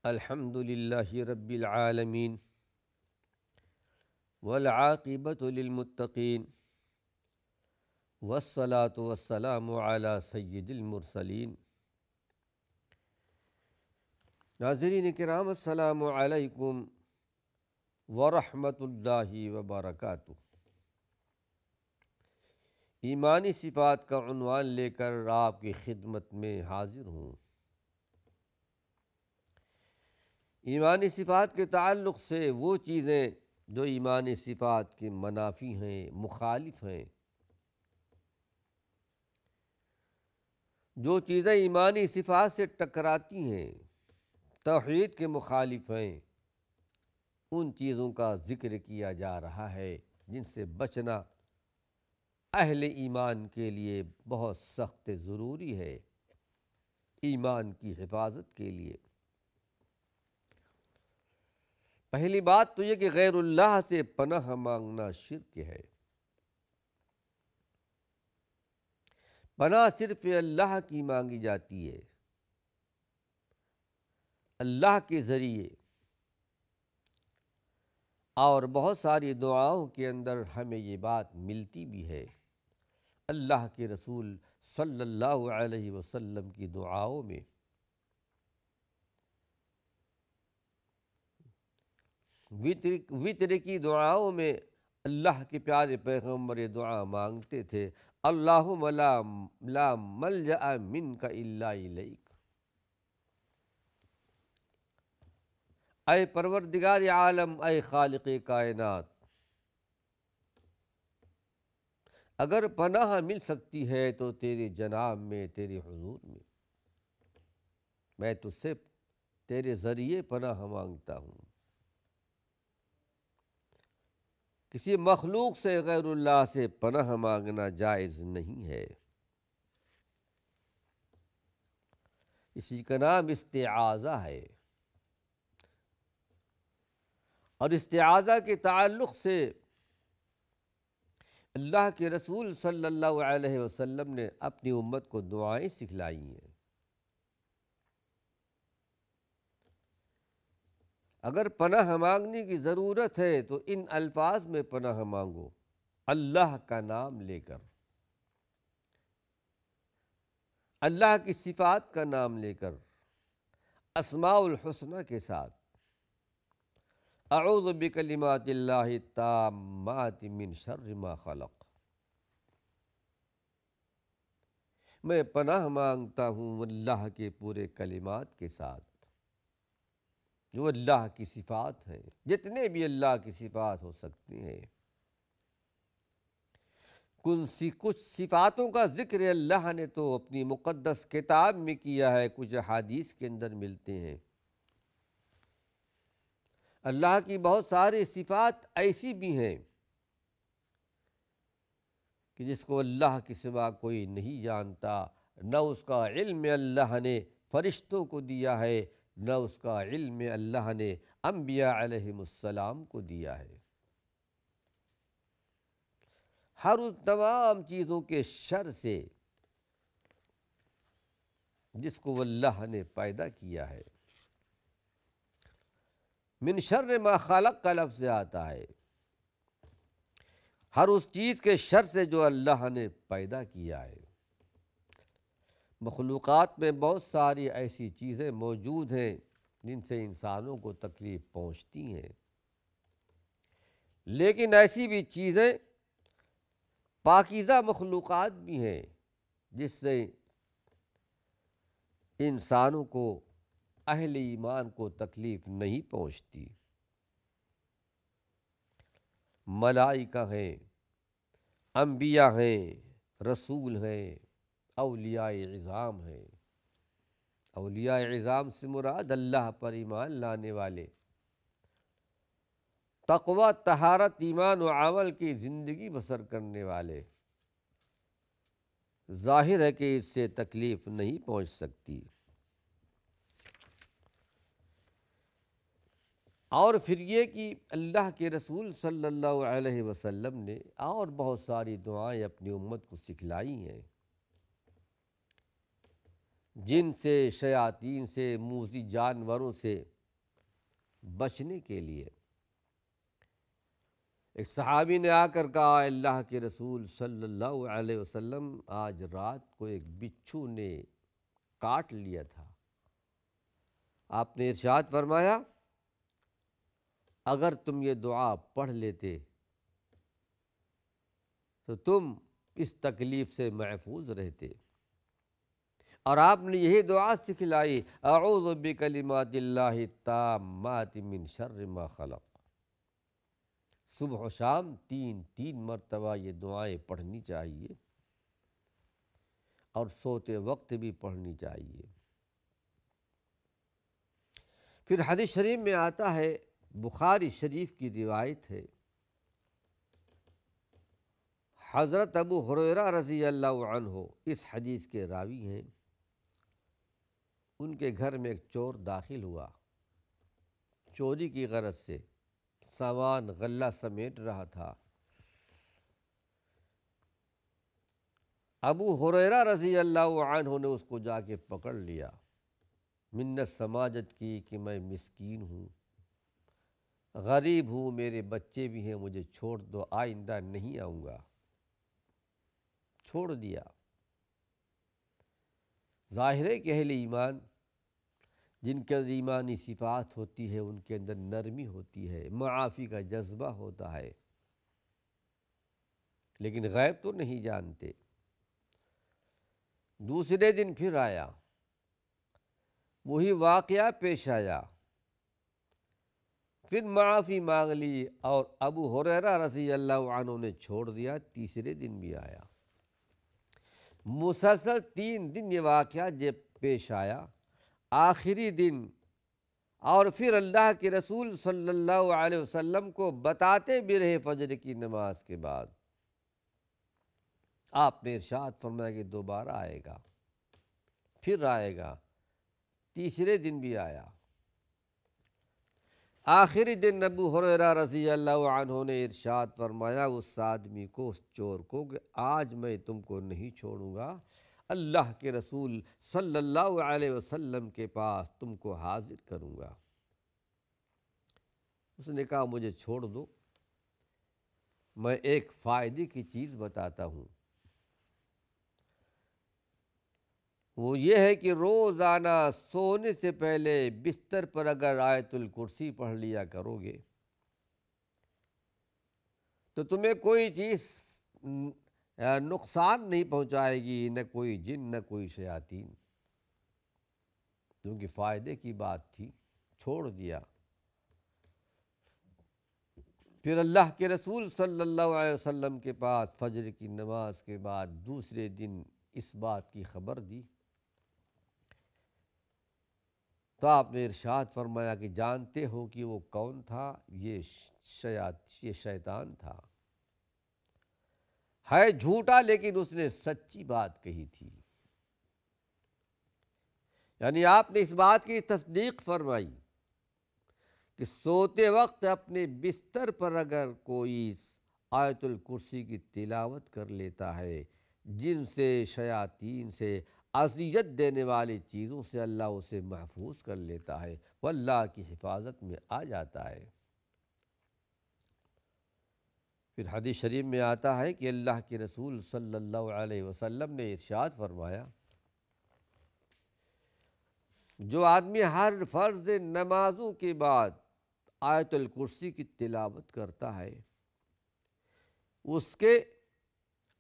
الحمد للہ رب العالمین والعاقبۃ للمتقین والصلاة والسلام علی سید المرسلین۔ ناظرین کرام، السلام علیکم ورحمۃ اللہ وبرکاتہ۔ ایمانی صفات کا عنوان لے کر آپ کی خدمت میں حاضر ہوں۔ ایمانی صفات کے تعلق سے وہ چیزیں جو ایمانی صفات کے منافی ہیں، مخالف ہیں، جو چیزیں ایمانی صفات سے ٹکراتی ہیں، توحید کے مخالف ہیں، ان چیزوں کا ذکر کیا جا رہا ہے جن سے بچنا اہل ایمان کے لیے بہت سخت ضروری ہے، ایمان کی حفاظت کے لیے۔ پہلی بات تو یہ کہ غیر اللہ سے پناہ مانگنا شرک ہے۔ پناہ صرف اللہ کی مانگی جاتی ہے، اللہ کے ذریعے، اور بہت ساری دعاؤں کے اندر ہمیں یہ بات ملتی بھی ہے۔ اللہ کے رسول صلی اللہ علیہ وسلم کی دعاؤں میں وطر کی دعاؤں میں اللہ کے پیارے پیغمبر یہ دعا مانگتے تھے، اللہم لا ملجأ منک الا الیک۔ اے پروردگار عالم، اے خالق کائنات، اگر پناہ مل سکتی ہے تو تیرے جناب میں، تیرے حضور میں تجھ سے تیرے ذریعے پناہ مانگتا ہوں۔ کسی مخلوق سے، غیر اللہ سے پناہ مانگنا جائز نہیں ہے۔ اسی کا نام استعاذہ ہے، اور استعاذہ کے تعلق سے اللہ کے رسول صلی اللہ علیہ وسلم نے اپنی امت کو دعائیں سکھلائی ہیں۔ اگر پناہ مانگنے کی ضرورت ہے تو ان الفاظ میں پناہ مانگو، اللہ کا نام لے کر، اللہ کی صفات کا نام لے کر، اسماء الحسنی کے ساتھ، اعوذ بکلمات اللہ التامات من شر ما خلق، میں پناہ مانگتا ہوں اللہ کے پورے کلمات کے ساتھ جو اللہ کی صفات ہیں، جتنے بھی اللہ کی صفات ہو سکتی ہیں۔ کچھ صفاتوں کا ذکر اللہ نے تو اپنی مقدس کتاب میں کیا ہے، کچھ احادیث کے اندر ملتے ہیں۔ اللہ کی بہت ساری صفات ایسی بھی ہیں کہ جس کو اللہ کے سوا کوئی نہیں جانتا، نہ اس کا علم اللہ نے فرشتوں کو دیا ہے، نہ اس کا علم اللہ نے انبیاء علیہم السلام کو دیا ہے۔ ہر ان تمام چیزوں کے شر سے جس کو اللہ نے پیدا کیا ہے، من شر ما خلق کا لفظ آتا ہے، ہر اس چیز کے شر سے جو اللہ نے پیدا کیا ہے۔ مخلوقات میں بہت ساری ایسی چیزیں موجود ہیں جن سے انسانوں کو تکلیف پہنچتی ہیں، لیکن ایسی بھی چیزیں پاکیزہ مخلوقات بھی ہیں جس سے انسانوں کو، اہل ایمان کو تکلیف نہیں پہنچتی۔ ملائکہ ہیں، انبیاء ہیں، رسول ہیں، اولیاء اعظام ہیں۔ اولیاء اعظام سے مراد اللہ پر ایمان لانے والے، تقوی، طہارت، ایمان و عمل کی زندگی بسر کرنے والے۔ ظاہر ہے کہ اس سے تکلیف نہیں پہنچ سکتی۔ اور پھر یہ کہ اللہ کے رسول صلی اللہ علیہ وسلم نے اور بہت ساری دعائیں اپنی امت کو سکھلائی ہیں جن سے شیاطین سے، موذی جانوروں سے بچنے کے لیے۔ ایک صحابی نے آ کر کہا، اللہ کے رسول صلی اللہ علیہ وسلم، آج رات کو ایک بچھو نے کاٹ لیا تھا۔ آپ نے ارشاد فرمایا، اگر تم یہ دعا پڑھ لیتے تو تم اس تکلیف سے محفوظ رہتے۔ اور آپ نے یہی دعا سکھلائی، اعوذ بکلمات اللہ التامات من شر ما خلق۔ صبح و شام تین مرتبہ یہ دعائیں پڑھنی چاہیے، اور سوتے وقت بھی پڑھنی چاہیے۔ پھر حدیث شریف میں آتا ہے، بخاری شریف کی روایت ہے، حضرت ابو ہریرہ رضی اللہ عنہ اس حدیث کے راوی ہیں۔ ان کے گھر میں ایک چور داخل ہوا، چوری کی غرض سے سامان غلہ سمیٹ رہا تھا۔ ابو ہریرہ رضی اللہ عنہ نے اس کو جا کے پکڑ لیا، منت سماجت کی کہ میں مسکین ہوں، غریب ہوں، میرے بچے بھی ہیں، مجھے چھوڑ دو، آئندہ نہیں آؤں گا۔ چھوڑ دیا۔ ظاہر ہے کہ اہل ایمان، جن کے اندر ایمانی صفات ہوتی ہے، ان کے اندر نرمی ہوتی ہے، معافی کا جذبہ ہوتا ہے، لیکن غیب تو نہیں جانتے۔ دوسرے دن پھر آیا، وہی واقعہ پیش آیا، پھر معافی مانگ لی، اور ابو ہریرہ رضی اللہ عنہ نے چھوڑ دیا۔ تیسرے دن بھی آیا، مسلسل 3 دن یہ واقعہ جب پیش آیا، آخری دن، اور پھر اللہ کے رسول صلی اللہ علیہ وسلم کو بتاتے بھی رہے فجر کی نماز کے بعد۔ آپ نے ارشاد فرمایا کہ دوبارہ آئے گا، پھر آئے گا۔ تیسرے دن بھی آیا۔ آخری دن ابو ہریرہ رضی اللہ عنہ نے ارشاد فرمایا اس آدمی کو، اس چور کو، کہ آج میں تم کو نہیں چھوڑوں گا، اللہ کے رسول صلی اللہ علیہ وسلم کے پاس تم کو حاضر کروں گا۔ اس نے کہا، مجھے چھوڑ دو، میں ایک فائدے کی چیز بتاتا ہوں۔ وہ یہ ہے کہ روزانہ سونے سے پہلے بستر پر اگر آیت الکرسی پڑھ لیا کرو گے تو تمہیں کوئی چیز نقصان نہیں پہنچائے گی، نہ کوئی جن، نہ کوئی شیاطین۔ کیونکہ فائدے کی بات تھی، چھوڑ دیا۔ پھر اللہ کے رسول صلی اللہ علیہ وسلم کے پاس فجر کی نماز کے بعد دوسرے دن اس بات کی خبر دی، تو آپ نے ارشاد فرمایا کہ جانتے ہو کہ وہ کون تھا؟ یہ شیطان تھا، ہے جھوٹا لیکن اس نے سچی بات کہی تھی۔ یعنی آپ نے اس بات کی تصدیق فرمائی کہ سوتے وقت اپنے بستر پر اگر کوئی آیت الکرسی کی تلاوت کر لیتا ہے، جن سے، شیاطین سے، اذیت دینے والی چیزوں سے اللہ اسے محفوظ کر لیتا ہے، وہ اللہ کی حفاظت میں آ جاتا ہے۔ پھر حدیث شریف میں آتا ہے کہ اللہ کے رسول صلی اللہ علیہ وسلم نے ارشاد فرمایا، جو آدمی ہر فرض نمازوں کے بعد آیت الکرسی کی تلاوت کرتا ہے، اس کے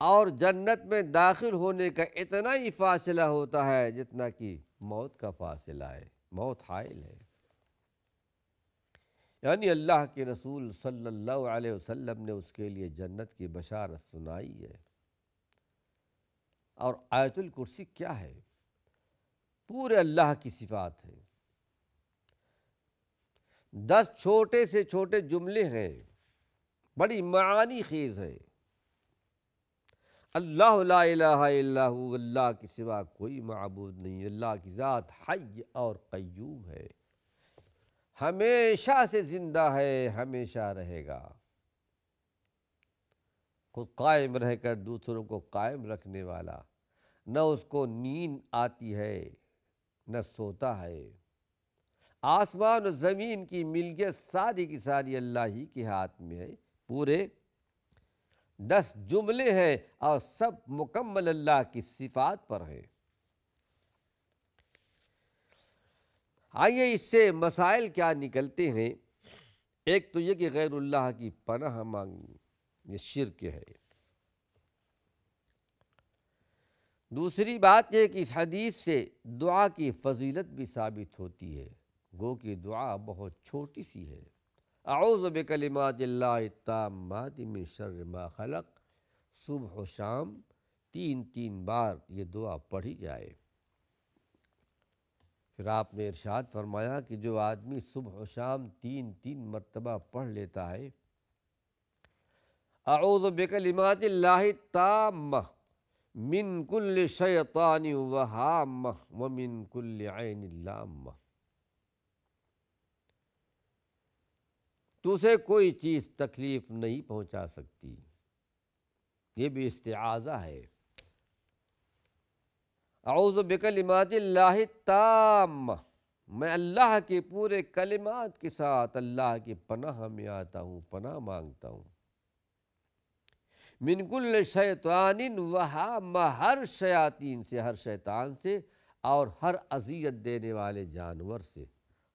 اور جنت میں داخل ہونے کا اتنا ہی فاصلہ ہوتا ہے جتنا کہ موت کا فاصلہ ہے، موت حائل ہے۔ یعنی اللہ کے رسول صلی اللہ علیہ وسلم نے اس کے لیے جنت کی بشارت سنائی ہے۔ اور آیت الکرسی کیا ہے؟ پورے اللہ کی صفات ہے۔ 10 چھوٹے سے چھوٹے جملے ہیں، بڑی معانی خیز ہے۔ اللہ لا الہ الا ہو، اللہ کے سوا کوئی معبود نہیں، اللہ کی ذات حی اور قیوم ہے، ہمیشہ سے زندہ ہے، ہمیشہ رہے گا، خود قائم رہ کر دوسروں کو قائم رکھنے والا، نہ اس کو نیند آتی ہے نہ سوتا ہے، آسمان و زمین کی ملکیت ساری کی ساری اللہ ہی کے ہاتھ میں ہے۔ پورے 10 جملے ہیں اور سب مکمل اللہ کی صفات پر ہیں۔ آئیے اس سے مسائل کیا نکلتے ہیں۔ ایک تو یہ کہ غیر اللہ کی پناہ مانگنی یہ شرک ہے۔ دوسری بات یہ کہ اس حدیث سے دعا کی فضیلت بھی ثابت ہوتی ہے، گو کہ دعا بہت چھوٹی سی ہے۔ اعوذ بکلمات اللہ التامات من شر ما خلق، صبح و شام 3 بار یہ دعا پڑھی جائے۔ پھر آپ نے ارشاد فرمایا کہ جو آدمی صبح و شام 3 مرتبہ پڑھ لیتا ہے، اعوذ بکلمات اللہ التامہ من کل شیطان وہامہ ومن کل عین لامہ، تو اسے کوئی چیز تکلیف نہیں پہنچا سکتی۔ یہ بھی استعاذہ ہے۔ اعوذ بکلمات اللہ التامہ، میں اللہ کے پورے کلمات کے ساتھ اللہ کی پناہ میں آتا ہوں، پناہ مانگتا ہوں۔ من کل شیطان وہامہ، ہر شیاطین سے، ہر شیطان سے اور ہر اذیت دینے والے جانور سے۔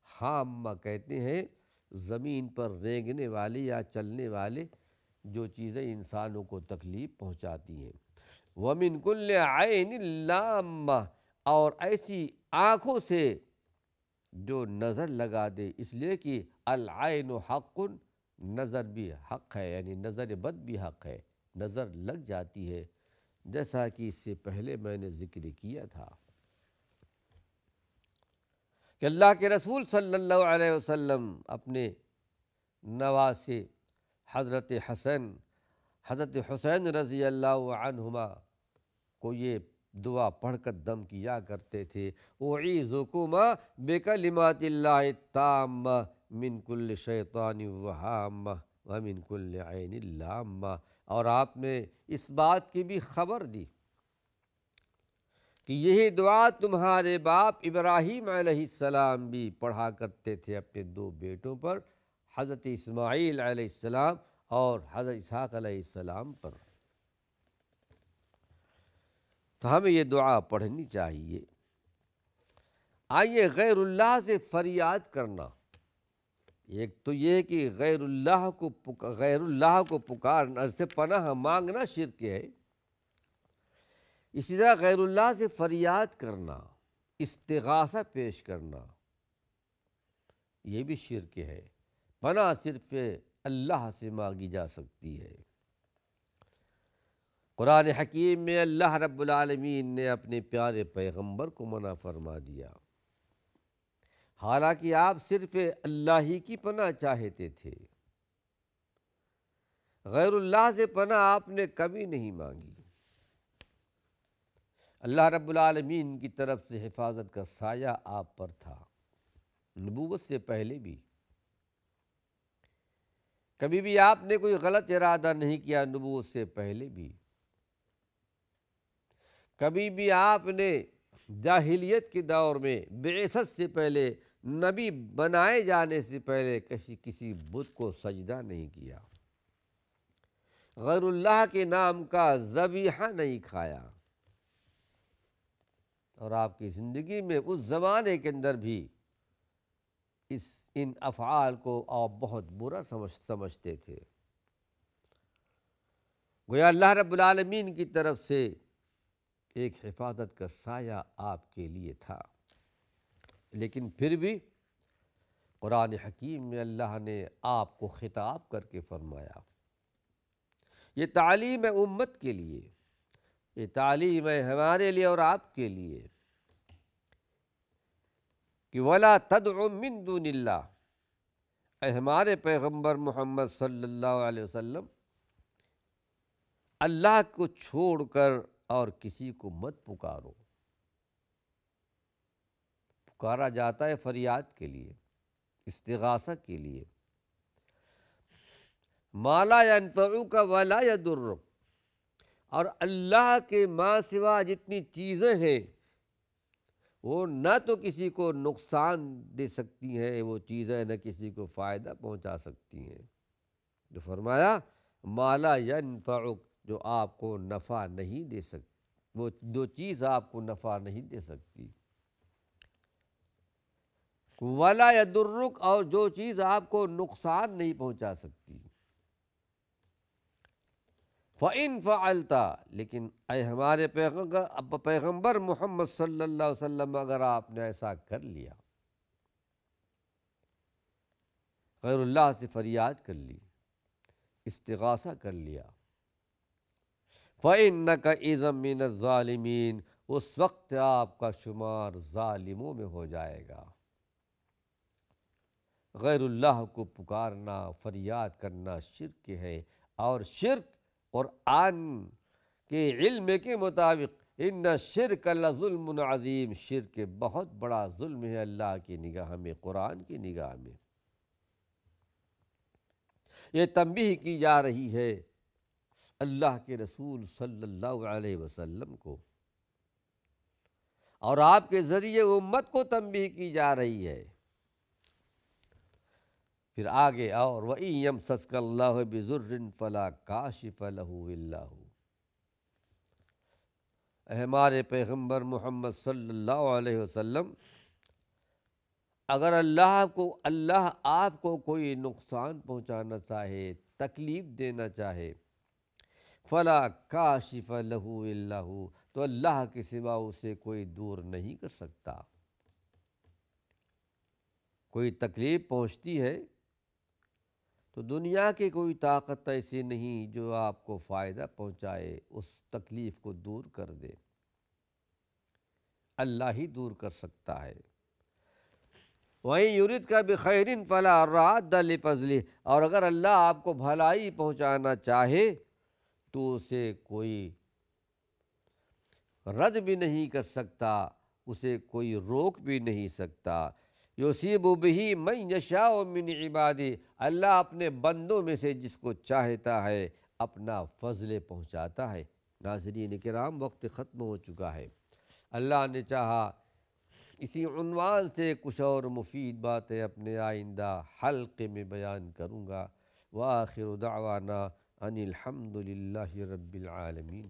ہامہ کہتے ہیں زمین پر رینگنے والے یا چلنے والے جو چیزیں انسانوں کو تکلیف پہنچاتی ہیں۔ وَمِن كُلِّ عَيْنٍ لَامَّةٍ، اور ایسی آنکھوں سے جو نظر لگا دے، اس لیے کہ العین حق، نظر بھی حق ہے، یعنی نظر بد بھی حق ہے، نظر لگ جاتی ہے، جیسا کہ اس سے پہلے میں نے ذکر کیا تھا کہ اللہ کے رسول صلی اللہ علیہ وسلم اپنے نواسے حضرت حسین رضی اللہ عنہما کو یہ دعا پڑھ کر دم کیا کرتے تھے، اعیذکما بکلمات اللہ التامہ من کل شیطان وہامہ ومن کل عین لامہ، اور آپ نے اس بات کی بھی خبر دی کہ یہی دعا تمہارے باپ ابراہیم علیہ السلام بھی پڑھا کرتے تھے اپنے 2 بیٹوں پر، حضرت اسماعیل علیہ السلام اور حضرت اسحاق علیہ السلام پر۔ تو ہمیں یہ دعا پڑھنی چاہیے۔ آئیے غیر اللہ سے فریاد کرنا، ایک تو یہ کہ غیر اللہ کو پکارنا سے پناہ مانگنا شرک ہے، اسی طرح غیر اللہ سے فریاد کرنا، استغاثہ پیش کرنا، یہ بھی شرک ہے۔ پناہ صرف اللہ سے مانگی جا سکتی ہے۔ قرآن حکیم میں اللہ رب العالمین نے اپنے پیارے پیغمبر کو منع فرما دیا، حالانکہ آپ صرف اللہ ہی کی پناہ چاہتے تھے، غیر اللہ سے پناہ آپ نے کبھی نہیں مانگی۔ اللہ رب العالمین کی طرف سے حفاظت کا سایہ آپ پر تھا، نبوت سے پہلے بھی۔ کبھی بھی آپ نے کوئی غلط ارادہ نہیں کیا، نبوت سے پہلے بھی۔ کبھی بھی آپ نے جاہلیت کے دور میں بعثت سے پہلے، نبی بنائے جانے سے پہلے کسی بت کو سجدہ نہیں کیا، غیر اللہ کے نام کا ذبیحہ نہیں کھایا، اور آپ کی زندگی میں اس زمانے کے اندر بھی ان افعال کو آپ بہت برا سمجھتے تھے۔ گویا اللہ رب العالمین کی طرف سے ایک حفاظت کا سایہ آپ کے لیے تھا، لیکن پھر بھی قرآن حکیم میں اللہ نے آپ کو خطاب کر کے فرمایا، یہ تعلیم ہے امت کے لیے، یہ تعلیم ہے ہمارے لیے اور آپ کے لیے کہ وَلَا تَدْعُ مِن دُونِ اللَّهِ، اے ہمارے پیغمبر محمد صلی اللہ علیہ وسلم، اللہ کو چھوڑ کر اور کسی کو مت پکارو۔ پکارا جاتا ہے فریاد کے لیے، استغاثہ کے لیے، مَا لَا يَنفَعُكَ وَلَا يَضُرُّكَ، اور اللہ کے ماں سوا جتنی چیزیں ہیں وہ نہ تو کسی کو نقصان دے سکتی ہیں وہ چیزیں، نہ کسی کو فائدہ پہنچا سکتی ہیں۔ جو فرمایا ما لا ینفعک، جو آپ کو نفع نہیں دے سکتی، وہ دو چیز آپ کو نفع نہیں دے سکتی۔ ولا یضرک، اور جو چیز آپ کو نقصان نہیں پہنچا سکتی۔ فَإِن فَعَلْتَ، لیکن اے ہمارے پیغمبر محمد صلی اللہ علیہ وسلم، اگر آپ نے ایسا کر لیا، غیر اللہ سے فریاد کر لی، استغاثہ کر لیا، فَإِنَّكَ إِذًا مِّنَ الظَّالِمِينَ، اس وقت آپ کا شمار ظالموں میں ہو جائے گا۔ غیر اللہ کو پکارنا، فریاد کرنا شرک ہے، اور شرک قرآن کے علم کے مطابق ان الشرک لظلم عظیم، شرک بہت بڑا ظلم ہے اللہ کی نگاہ میں، قرآن کی نگاہ میں۔ یہ تنبیہ کی جا رہی ہے اللہ کے رسول صلی اللہ علیہ وسلم کو، اور آپ کے ذریعے امت کو تنبیہ کی جا رہی ہے۔ پھر آگے اور وَإِن يَمْسَسْكَ اللَّهُ بِضُرٍّ فَلَا كَاشِفَ لَهُ إِلَّا هُوَ، اے ہمارے پیغمبر محمد صلی اللہ علیہ وسلم، اگر اللہ آپ کو کوئی نقصان پہنچانا چاہے، تکلیف دینا چاہے، فَلَا كَاشِفَ لَهُ إِلَّا هُوَ، تو اللہ کے سوا اسے کوئی دور نہیں کر سکتا۔ کوئی تکلیف پہنچتی ہے تو دنیا کی کوئی طاقت ایسی نہیں جو آپ کو فائدہ پہنچائے، اس تکلیف کو دور کر دے، اللہ ہی دور کر سکتا ہے۔ وَإِن يُرِدْكَ بِخَيْرٍ فَلَا رَادَّ لِفَضْلِهِ، اور اگر اللہ آپ کو بھلائی پہنچانا چاہے تو اسے کوئی رد بھی نہیں کر سکتا، اسے کوئی روک بھی نہیں سکتا۔ یصیب بہ من یشاء من عبادہ، اللہ اپنے بندوں میں سے جس کو چاہتا ہے اپنا فضل پہنچاتا ہے۔ ناظرین کرام، وقت ختم ہو چکا ہے، اللہ نے چاہا اسی عنوان سے کچھ اور مفید باتیں اپنے آئندہ حلقے میں بیان کروں گا۔ وآخر دعوانا ان الحمد للہ رب العالمین۔